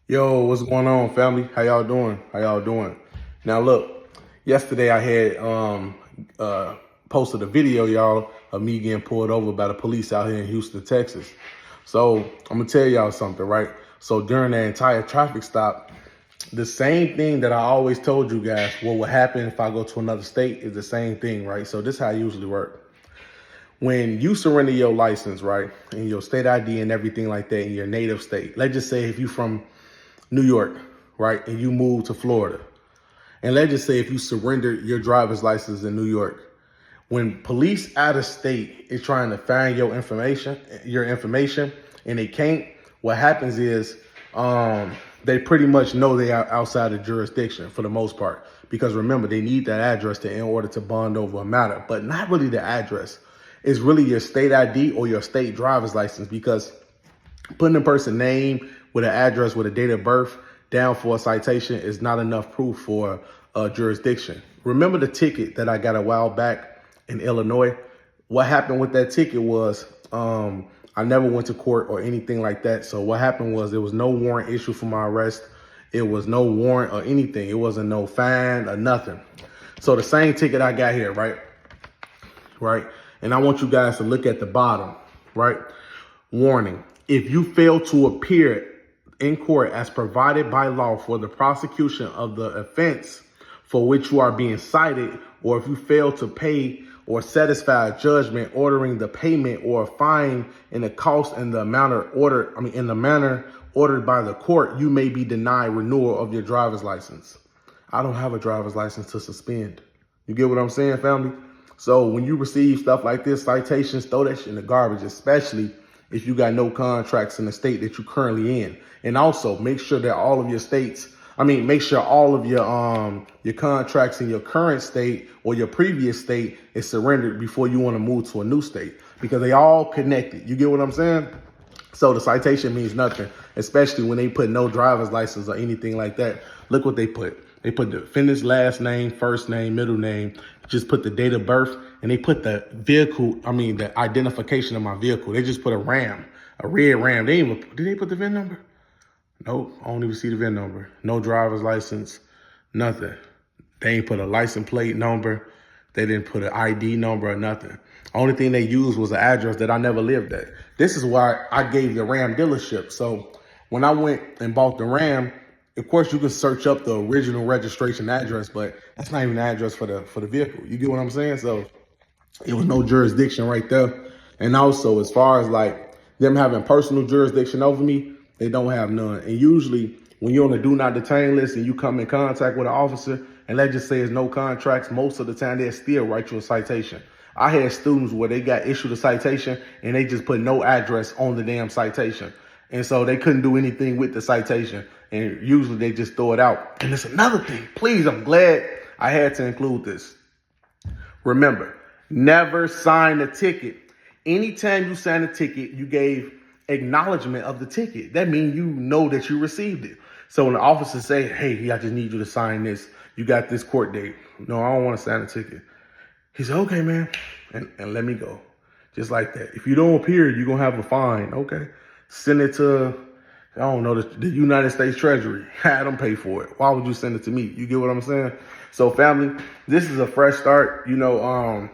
Yo, what's going on, family? How y'all doing? How y'all doing? Now look, yesterday I had posted a video, y'all, of me getting pulled over by the police out here in Houston, Texas. So I'm gonna tell y'all something, right? So during that entire traffic stop, the same thing that I always told you guys, what would happen if I go to another state is the same thing, right? So this is how it usually works. When you surrender your license, right, and your state ID and everything like that in your native state, let's just say if you from New York, right, and you move to Florida, and let's just say if you surrender your driver's license in New York, when police out of state is trying to find your information, and they can't, what happens is they pretty much know they are outside of jurisdiction for the most part. Because remember, they need that address in order to bond over a matter, but not really the address. It's really your state ID or your state driver's license, because putting a person's name with an address with a date of birth down for a citation is not enough proof for a jurisdiction. Remember the ticket that I got a while back in Illinois? What happened with that ticket was I never went to court or anything like that. So what happened was there was no warrant issued for my arrest. It was no warrant or anything. It wasn't no fine or nothing. So the same ticket I got here, right? Right. And I want you guys to look at the bottom, right? Warning. If you fail to appear in court as provided by law for the prosecution of the offense for which you are being cited, or if you fail to pay or satisfy a judgment ordering the payment or a fine in the cost and the manner ordered by the court, you may be denied renewal of your driver's license. I don't have a driver's license to suspend. You get what I'm saying, family? So when you receive stuff like this, citations, throw that shit in the garbage, especially if you got no contracts in the state that you're currently in. And also make sure that all of your make sure all of your contracts in your current state or your previous state is surrendered before you want to move to a new state, because they all connected. You get what I'm saying? So the citation means nothing, especially when they put no driver's license or anything like that. Look what they put. They put the defendant's last name, first name, middle name, just put the date of birth, and they put the the identification of my vehicle. They just put a Ram, a red Ram. Did they put the VIN number? Nope, I don't even see the VIN number. No driver's license, nothing. They ain't put a license plate number. They didn't put an ID number or nothing. Only thing they used was an address that I never lived at. This is why I gave the Ram dealership. So when I went and bought the Ram, of course you can search up the original registration address, but that's not even the address for the vehicle. You get what I'm saying? So it was no jurisdiction right there. And also, as far as like them having personal jurisdiction over me, they don't have none. And usually when you're on the do not detain list and you come in contact with an officer, and let's just say there's no contracts, most of the time they'll still write you a citation. I had students where they got issued a citation and they just put no address on the damn citation. And so they couldn't do anything with the citation. And usually they just throw it out. And it's another thing. Please, I'm glad I had to include this. Remember, never sign a ticket. Anytime you sign a ticket, you gave acknowledgement of the ticket. That means you know that you received it. So when the officer say, hey, I just need you to sign this, you got this court date. No, I don't want to sign a ticket. He said, okay, man, and let me go. Just like that. If you don't appear, you're going to have a fine. Okay. Send it to, I don't know, the United States Treasury. I don't pay for it. Why would you send it to me? You get what I'm saying? So family, this is a fresh start. I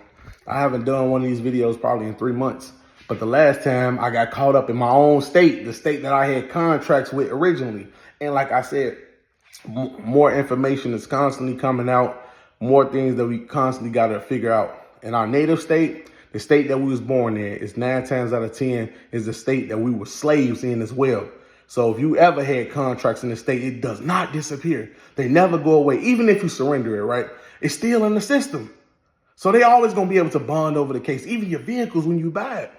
haven't done one of these videos probably in 3 months. But the last time I got caught up in my own state, the state that I had contracts with originally. And like I said, more information is constantly coming out, more things that we constantly got to figure out. In our native state, the state that we was born in, is 9 times out of 10 is the state that we were slaves in as well. So if you ever had contracts in the state, it does not disappear. They never go away. Even if you surrender it, right? It's still in the system. So they always going to be able to bond over the case, even your vehicles when you buy it.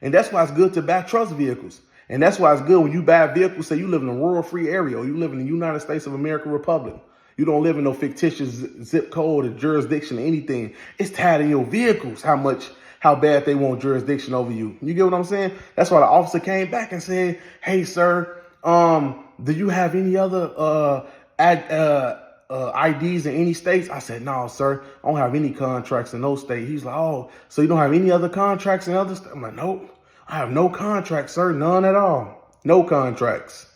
And that's why it's good to buy trust vehicles. And that's why it's good when you buy a vehicle, say you live in a rural-free area or you live in the United States of America Republic. You don't live in no fictitious zip code or jurisdiction or anything. It's tied in your vehicles how bad they want jurisdiction over you. You get what I'm saying? That's why the officer came back and said, hey, sir, do you have any other IDs in any states? I said, no, sir, I don't have any contracts in those states. He's like, oh, so you don't have any other contracts in other states? I'm like, nope, I have no contracts, sir, none at all. No contracts.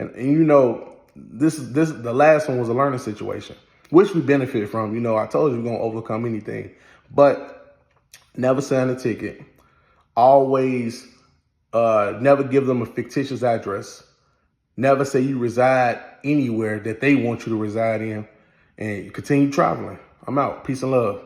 And you know, this the last one was a learning situation, which we benefit from. You know, I told you we're gonna overcome anything, but never send a ticket. Always never give them a fictitious address. Never say you reside anywhere that they want you to reside in, and continue traveling. I'm out. Peace and love.